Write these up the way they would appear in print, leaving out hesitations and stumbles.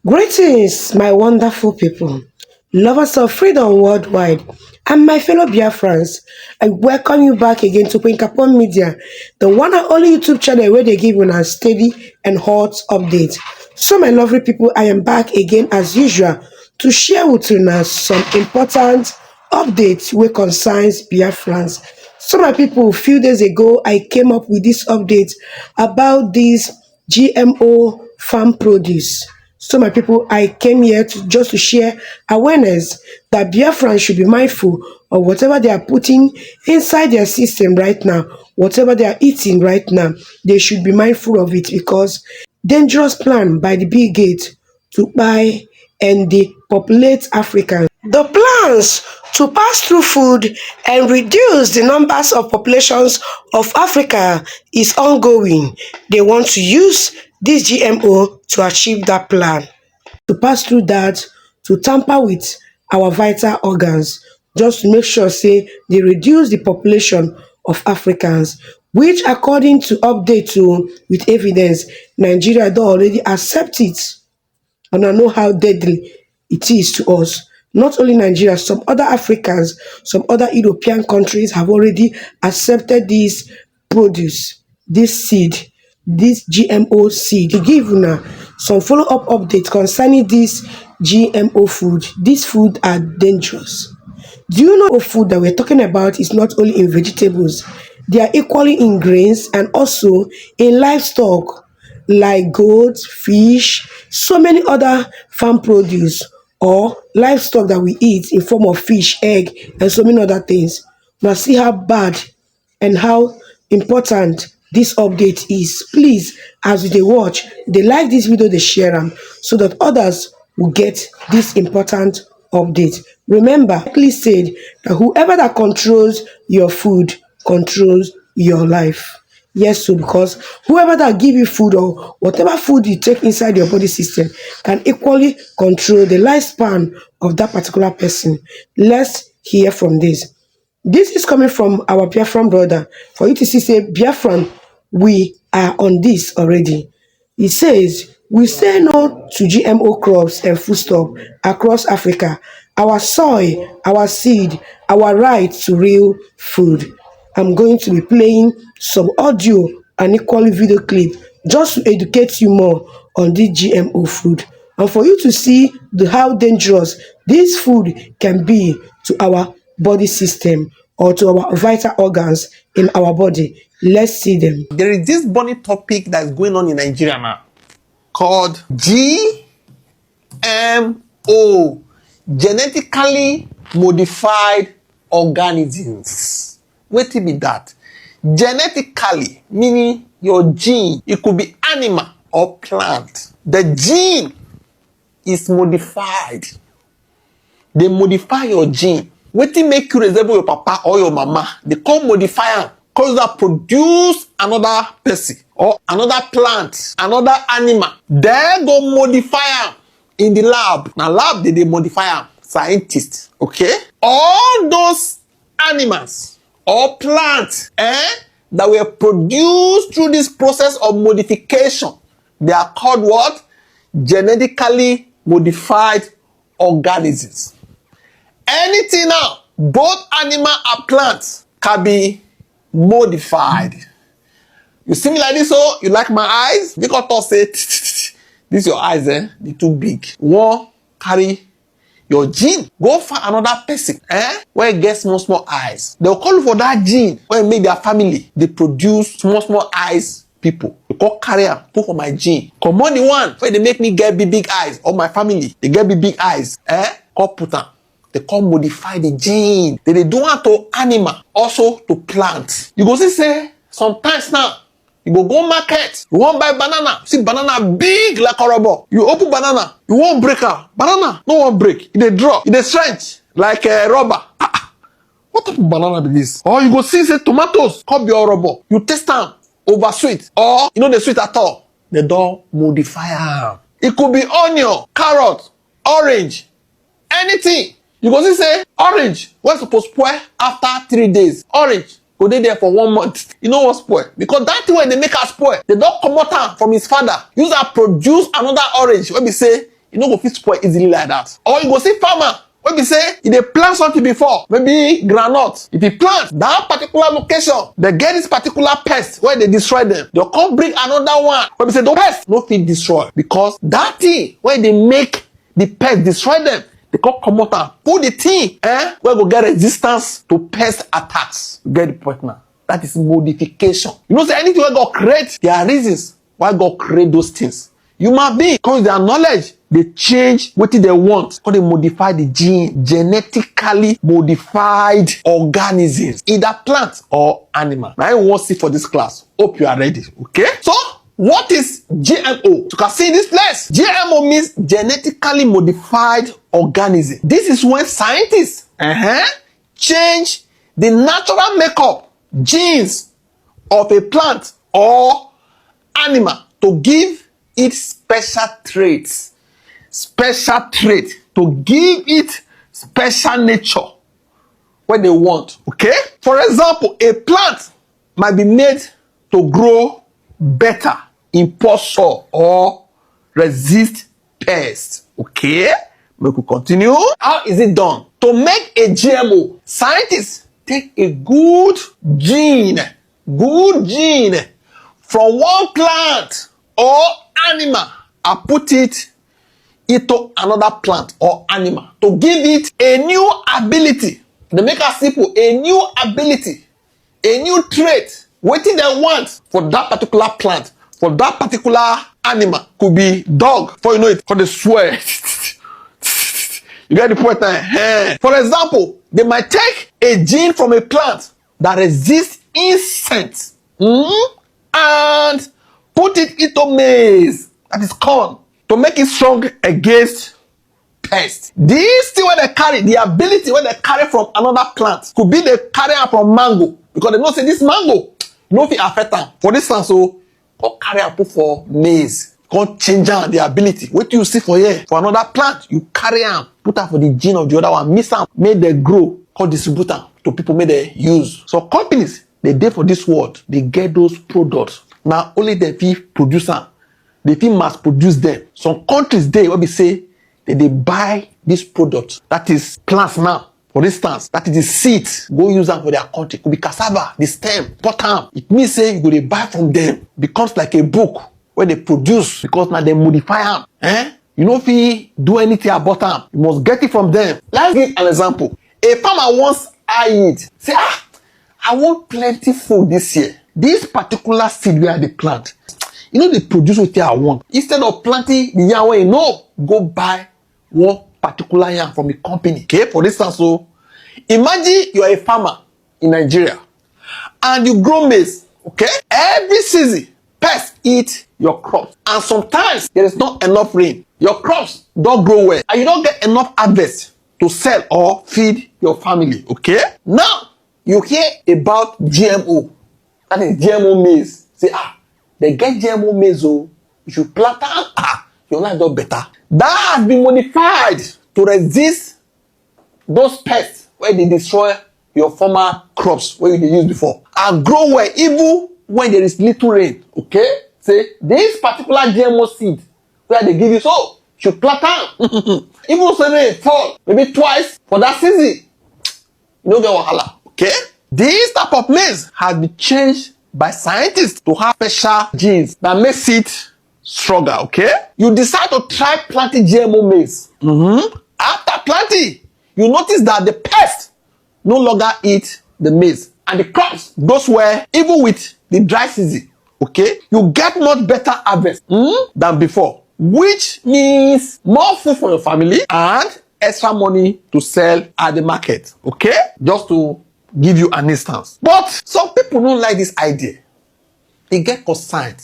Greetings, my wonderful people, lovers of freedom worldwide, and my fellow Biafrans. I welcome you back again to QUEENCAPON Media, the one and only YouTube channel where they give you a steady and hot update. So, my lovely people, I am back again as usual to share with you now some important updates wey concerns Biafrans. So, my people, a few days ago, I came up with this update about this GMO farm produce. So, my people, I came here to share awareness that Biafrans should be mindful of whatever they are putting inside their system right now, whatever they are eating right now. They should be mindful of it because dangerous plan by the Bill Gates to buy and depopulate Africans. The plans to pass through food and reduce the numbers of populations of Africa is ongoing. They want to use this GMO to achieve that plan, to pass through that, to tamper with our vital organs, just to make sure say they reduce the population of Africans, which according to update to with evidence, Nigeria don already accept it. And I know how deadly it is to us. Not only Nigeria, some other Africans, some other European countries have already accepted this produce, this seed, this GMO seed. To give una some follow-up updates concerning this GMO food. These food are dangerous. Do you know food that we're talking about is not only in vegetables, they are equally in grains and also in livestock like goats, fish, so many other farm produce or livestock that we eat in form of fish, egg, and so many other things. Now see how bad and how important this update is. Please, as they watch, they like this video, they share them so that others will get this important update. Remember, please said that whoever that controls your food controls your life. Yes, so because whoever that give you food or whatever food you take inside your body system can equally control the lifespan of that particular person. Let's hear from this. This is coming from our Biafran brother. For you to see, say, Biafran, we are on this already. He says, we say no to GMO crops and foodstuff across Africa. Our soil, our seed, our right to real food. I'm going to be playing some audio and equally video clip just to educate you more on this GMO food and for you to see how dangerous this food can be to our body system or to our vital organs in our body. Let's see them. There is this burning topic that is going on in Nigeria now called GMO, genetically modified organisms. Wetin be that? Genetically, meaning your gene, it could be animal or plant. The gene is modified. They modify your gene. Wetin make you resemble your papa or your mama? They come modify am, cause that produce another person or another plant, another animal. They go modify am in the lab. Now lab they modify am, scientists, okay? All those animals or plants that were produced through this process of modification, they are called what? Genetically modified organisms. Anything now, both animal and plants, can be modified. You see me like this, so you like my eyes? Because I say, this your eyes, they too big. One carry your gene, go find another person where it gets small eyes. They'll call for that gene when make their family they produce small eyes people. You call carrier, put for my gene. Come on, the one where they make me get big eyes, or my family they get big eyes. Call put them. They call modify the gene. They do want to animal, also to plant. You go see say sometimes now. You go market, you want buy banana, see banana big like a rubber. You open banana, you won't break out. Banana, no one break. It dey drop, it dey stretch like a rubber. What type of banana be this? Or you go see say tomatoes, come your rubber. You taste them over sweet, or you know the sweet at all. They don't modify them. It could be onion, carrot, orange, anything. You go see say orange, when supposed to spoil after 3 days. Orange go dey there for 1 month. You know what spoil? Because that thing when they make her spoil, they don't come out from his father. Use her produce another orange. When we say You no go fit spoil easily like that. Or you go see farmer wey be say e dey plant something before, maybe groundnut. If e plant that particular location, they get this particular pest wey dey destroy them. They come bring another one wey be say the pest no fit destroy, because that thing wey dey make the pest destroy them, they come comot am put the thing wey go get resistance to pest attacks. You get the point now? That is modification. You know say anything wey God create, there are reasons why God create those things. Human being come with their knowledge, they change wetin they want, or they modify the gene. Genetically modified organisms, either plant or animal. Now I want to see for this class. Hope you are ready. Okay, so what is GMO? You can see in this place, GMO means genetically modified organism. This is when scientists change the natural makeup, genes of a plant or animal to give it special traits. To give it special nature what they want. Okay, for example, a plant might be made to grow better in poor soil or resist pests. Okay, make we continue. How is it done? To make a GMO, scientists take a good gene from one plant or animal and put it into another plant or animal to give it a new ability. They make it simple, a new ability, a new trait, wetin they want for that particular plant, for that particular animal. Could be dog, for you know it, for the swear. You get the point now? For example, they might take a gene from a plant that resists insects and put it into maize, that is corn, to make it strong against pests. This thing when they carry, the ability when they carry from another plant, could be they carry am from mango, because they know say this mango no fit affect am. For this one, so come carry am put for maize, come change am the ability. What you see for here for another plant, you carry am put am for the gene of the other one, mix am, make them grow, come distribute am to people, make them use. So companies, they dey for this world, they get those products. Now only they fit produce am, they fit mass produce them. Some countries dey wey be say they buy this product, that is plants now. For instance, that is the seed, go use them for their country. It could be cassava, the stem, pot am. It means say you go dey buy from them. Becomes like a book where they produce, because now they modify am. You no fit do anything about am. You must get it from them. Let's give an example. A farmer wants high yield. Say, I want plenty food this year. This particular seed where they plant, you know, they produce what I want. Instead of planting the yam where you know, go buy one particular yam from a company. Okay, for instance, so imagine you are a farmer in Nigeria and you grow maize. Okay, every season pests eat your crops, and sometimes there is not enough rain. Your crops don't grow well, and you don't get enough harvest to sell or feed your family. Okay, now you hear about GMO, that is GMO maize. Say, they get GMO maize, oh, you should plant am, your life does better. That has been modified to resist those pests where they destroy your former crops where you used before, and grow well even when there is little rain. Okay, say this particular GMO seed where they give you, so you should plant am. Even so rain fall maybe twice for that season, you don't get wahala. Okay, this type of maize has been changed by scientists to have special genes that makes it stronger. Okay, you decide to try planting GMO maize. After planting, you notice that the pests no longer eat the maize, and the crops goes well even with the dry season. Okay, you get much better harvest than before, which means more food for your family and extra money to sell at the market. Okay, just to give you an instance. But some people don't like this idea. They get concerned.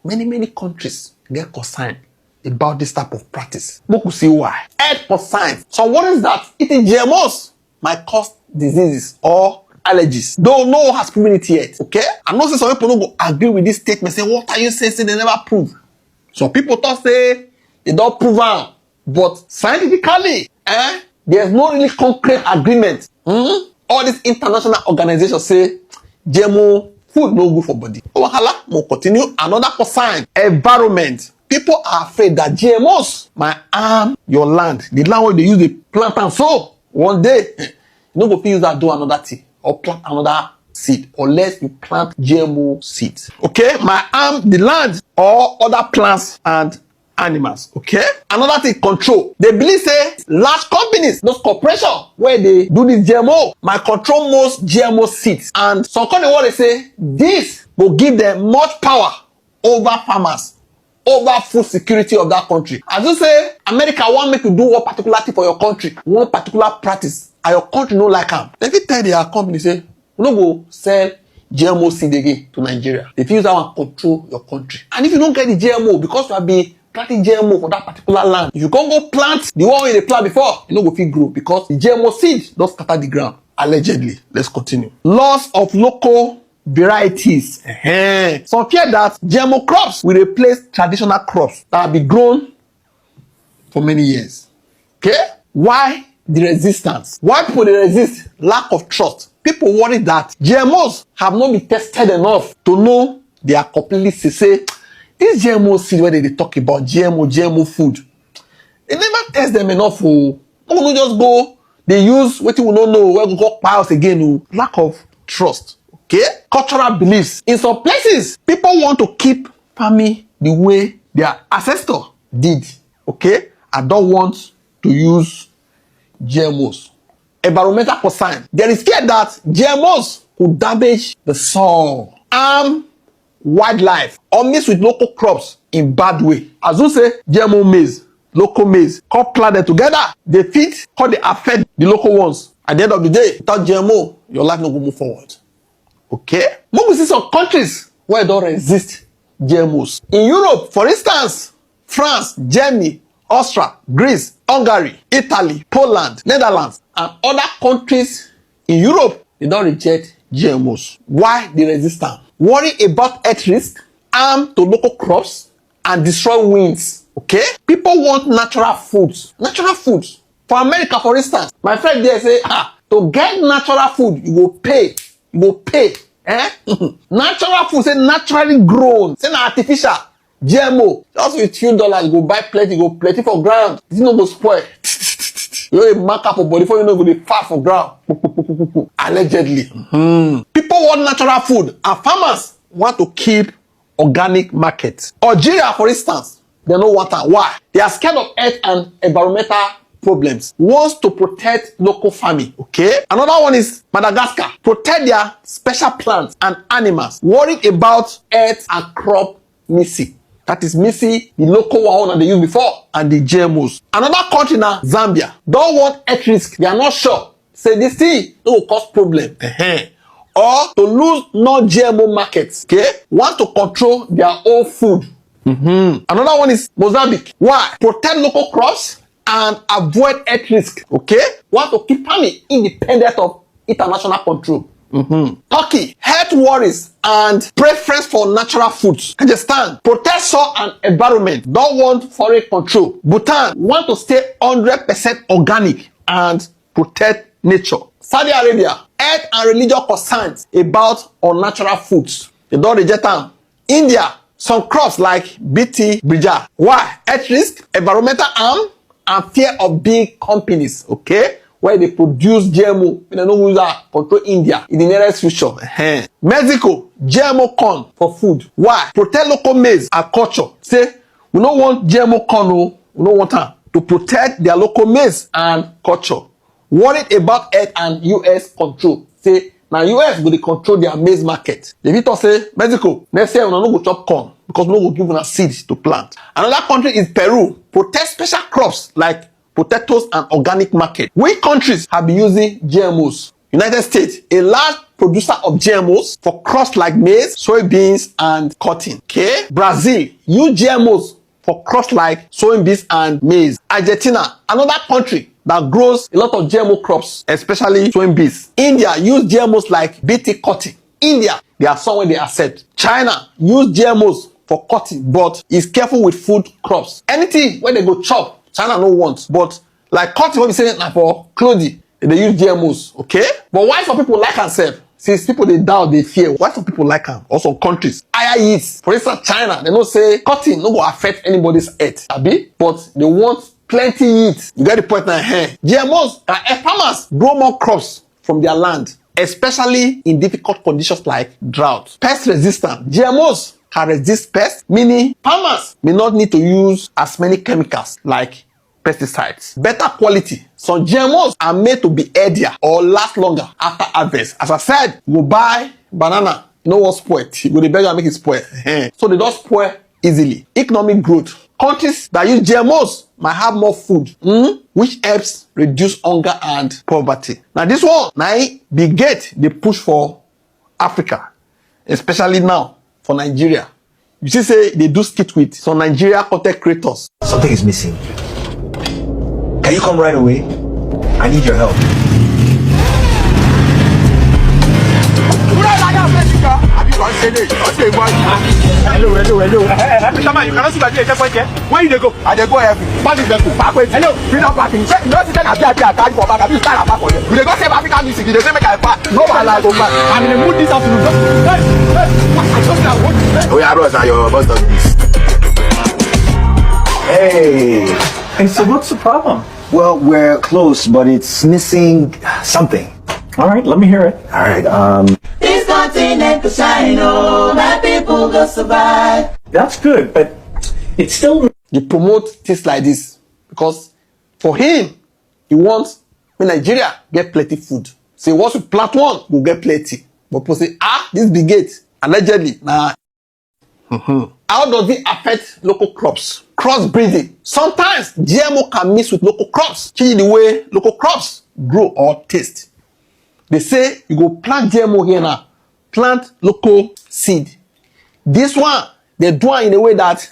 Many countries get concerned about this type of practice. We could see why. Health concerned. So what is that? Eating GMOs might cause diseases or allergies. Though no one has proven it yet. Okay? I know some people don't go agree with this statement. Say, what are you saying? Say they never prove. Some people thought say they don't prove it. But scientifically, there's no really concrete agreement. All these international organizations say GMO food no good for body. Wahala, we'll continue. Another concern, environment. People are afraid that GMOs might harm your land. The land where they use the plant and sow. One day, you no go fit use that do another thing or plant another seed unless you plant GMO seeds. Okay, might harm the land or other plants and animals. Okay, another thing, control. They believe say large companies, those corporations where they do this GMO, might control most GMO seeds, and some company what they say this will give them much power over farmers, over food security of that country. As you say, America want make you do one particular thing for your country, one particular practice, and your country no like am. They fit tell their company say, we no go sell GMO seed again to Nigeria. They fit use that one control your country. And if you don't get the GMO, because you have been planting GMO for that particular land, if you can't go plant the one wey they plant before, you no go fit grow because the GMO seed don scatter the ground. Allegedly. Let's continue. Loss of local varieties. Some fear that GMO crops will replace traditional crops that have been grown for many years. Okay? Why the resistance? Why people they resist? Lack of trust. People worry that GMOs have not been tested enough to know they are completely safe. Say, this GMO seed where they talk about GMO food, they never test them enough. Oh, no just go. They use what we don't know. Where we go piles again. Oh. Lack of trust. Okay? Cultural beliefs. In some places, people want to keep farming the way their ancestor did. Okay? I don't want to use GMOs. Environmental concern. There is fear that GMOs could damage the soil, harm wildlife, or mix with local crops in bad way. As you say, GMO maize, local maize, crop planted together, they fit how they affect the local ones. At the end of the day, without GMO, your life no go move forward. Okay? But we see some countries where don't resist GMOs. In Europe, for instance, France, Germany, Austria, Greece, Hungary, Italy, Poland, Netherlands, and other countries in Europe, they don't reject GMOs. Why the resistance? Worry about health risk, harm to local crops, and destroy winds. Okay? People want natural foods. Natural foods. For America, for instance, my friend there say, to get natural food, you go pay. You go pay. Natural food, say naturally grown, say na artificial. GMO, just with few dollars, you go buy plenty, you go plenty for ground. This no go spoil. You know, mark up for body before you know go dey far for ground. Allegedly. People want natural food, and farmers want to keep organic markets. Algeria, for instance, they no want am. Why? They are scared of health and environmental problems. Wants to protect local farming. Okay. Another one is Madagascar. Protect their special plants and animals. Worried about health and crop missing. That is missing the local one that they used before and the GMOs. Another country now, Zambia, don't want health risk. They are not sure. Say this thing will cause problem. Or to lose non-GMO markets. Okay? Want to control their own food. Another one is Mozambique. Why? Protect local crops and avoid health risk. Okay? Want to keep farming independent of international control. Turkey, health worries and preference for natural foods. Kazakhstan, protect soil and environment. Don't want foreign control. Bhutan, want to stay 100% organic and protect nature. Saudi Arabia, health and religious concerns about unnatural foods. They don't reject them. India, some crops like BT Brinjal. Why? Health risk, environmental harm, and fear of big companies. Okay? Where they produce GMO, they don't use that control India in the nearest future. Mexico, GMO corn for food. Why? Protect local maize and culture. Say, we don't want GMO corn, no, we don't want them to protect their local maize and culture. Worried about health and US control. Say, now US will control their maize market. The Victor say, Mexico, next year we no go chop corn because we no go give una seeds to plant. Another country is Peru. Protect special crops like potatoes and organic market. Which countries have been using GMOs? United States, a large producer of GMOs for crops like maize, soybeans, and cotton. Okay? Brazil, use GMOs for crops like soybeans and maize. Argentina, another country that grows a lot of GMO crops, especially soybeans. India, use GMOs like BT cotton. India, they are somewhere they accept. China, use GMOs for cotton, but is careful with food crops. Anything where they go chop, China no want, but like cotton, what we say now for clothing, they use GMOs, okay? But why some people like and sell? Since people they doubt, they fear. Why some people like them? Also countries. Higher yields. For instance, China, they don't say cutting no go affect anybody's health. Abi? But they want plenty yields. You get the point now. GMOs can help farmers grow more crops from their land, especially in difficult conditions like drought. Pest resistant. GMOs can resist pests, meaning farmers may not need to use as many chemicals like pesticides. Better quality. Some GMOs are made to be healthier or last longer after harvest. As I said, you go buy banana, you know what spoil it. You go the beggar make it spoil. So they don't spoil easily. Economic growth. Countries that use GMOs might have more food, which helps reduce hunger and poverty. Now this one, the gate they push for Africa, especially now for Nigeria. You see, say they do skit with some Nigeria content creators. Something is missing. Can you come right away? I need your help. Hello. Every time you cannot see that where you go? I go every. Hello, freedom parking. No, see that I carry for back. You start back for you. You go save African music. You say make I pass. No wahala go back. I'm in the mood this afternoon. Hey. I just now what? Oh yeah, bros, your boss does this. Hey, so what's the problem? Well, we're close, but it's missing something. All right, let me hear it. All right, This continent could shine, oh, my people go survive. That's good, but it's still... They promote things like this because for him, he wants Nigeria get plenty food. So once we plant one, we'll get plenty. But people say, this big gate, allegedly, nah. How does it affect local crops? Crossbreeding. Sometimes GMO can mix with local crops, changing the way local crops grow or taste. They say you go plant GMO here now, plant local seed. This one, they do it in a way that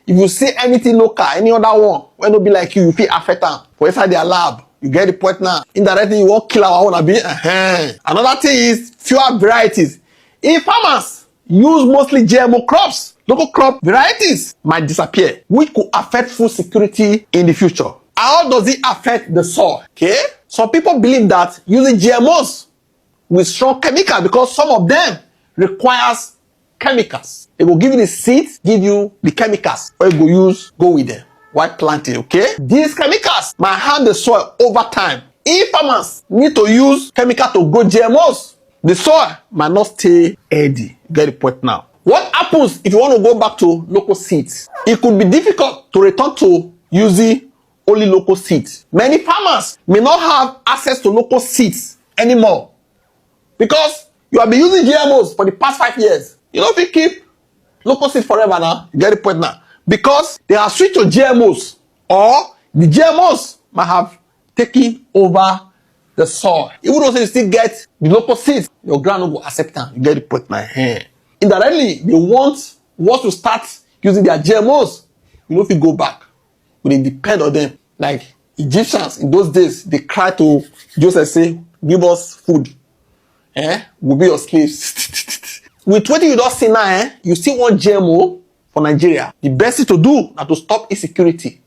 if you see anything local, any other one, when no be like you feel affect them. For inside their lab, you get the point now. Indirectly, you won't kill our own. Another thing is fewer varieties. If farmers use mostly GMO crops, local crop varieties might disappear, which could affect food security in the future. How does it affect the soil? Okay, some people believe that using GMOs with strong chemicals, because some of them requires chemicals. It will give you the seeds, give you the chemicals, or you go with them while planting. Okay, these chemicals might harm the soil over time. If farmers need to use chemical to grow GMOs, the soil might not stay healthy. You get the point now. What happens if you want to go back to local seeds? It could be difficult to return to using only local seeds. Many farmers may not have access to local seeds anymore because you have been using GMOs for the past 5 years. You know if you keep local seeds forever now, you get the point now. Because they are switched to GMOs, or the GMOs might have taken over the soil. Even though you still get the local seeds, your ground will accept them. You get the point now. Indirectly, they want to start using their GMOs. You know if you go back, but they depend on them. Like Egyptians in those days, they cry to Joseph, say, give us food. We'll be your slaves. With what you don't see now, you still want GMO for Nigeria. The best thing to do is to stop insecurity.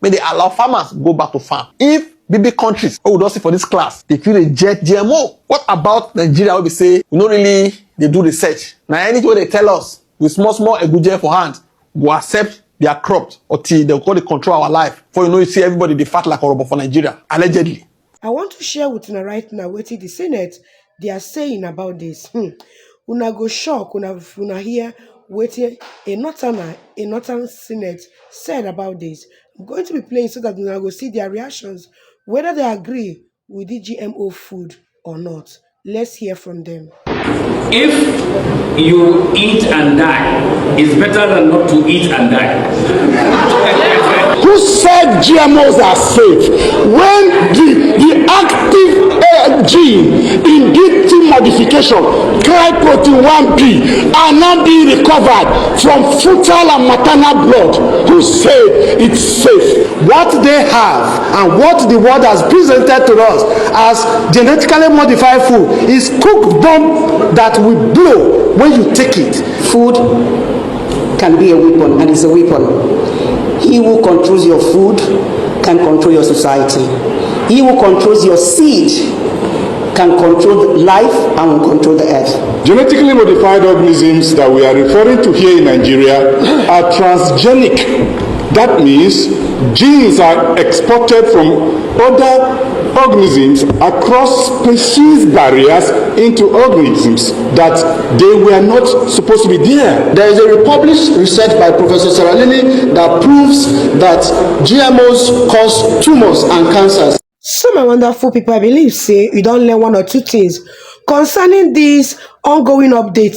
May they allow farmers go back to farm. If big countries, we don't see for this class, they feel reject GMO. What about Nigeria? We say, we don't really, they do research. Now anything they tell us, with small egg for hand, we accept their crops until they control our life. For you see everybody they fight like a robot for Nigeria, allegedly. I want to share with you right now what the Senate they are saying about this. Una go shock, una hear what a northern Senate said about this. I'm going to be playing so that una go see their reactions, whether they agree with the GMO food or not. Let's hear from them. If you eat and die, it's better than not to eat and die. Who said GMOs are safe? When the active gene in DT modification, protein 1B, are not being recovered from fetal and maternal blood, who said it's safe? What they have and what the world has presented to us as genetically modified food is cooked bomb that will blow when you take it. Food can be a weapon, and is a weapon. He who controls your food can control your society. He who controls your seed can control life and will control the earth. Genetically modified organisms that we are referring to here in Nigeria are transgenic. That means genes are exported from other organisms across species barriers into organisms that they were not supposed to be there. There is a published research by Professor Sarah Lilly that proves that GMOs cause tumors and cancers. So my wonderful people, I believe say you don't learn one or two things concerning this ongoing update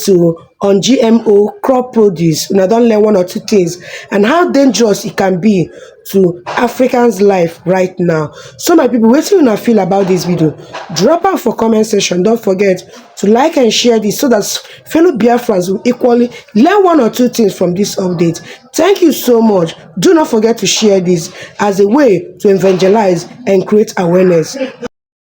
on GMO crop produce. You don't learn one or two things and how dangerous it can be to Africans' life right now. So my people, what do you feel about this video? Drop out for comment section. Don't forget to like and share this so that fellow Biafrans will equally learn one or two things from this update. Thank you so much. Do not forget to share this as a way to evangelize and create awareness.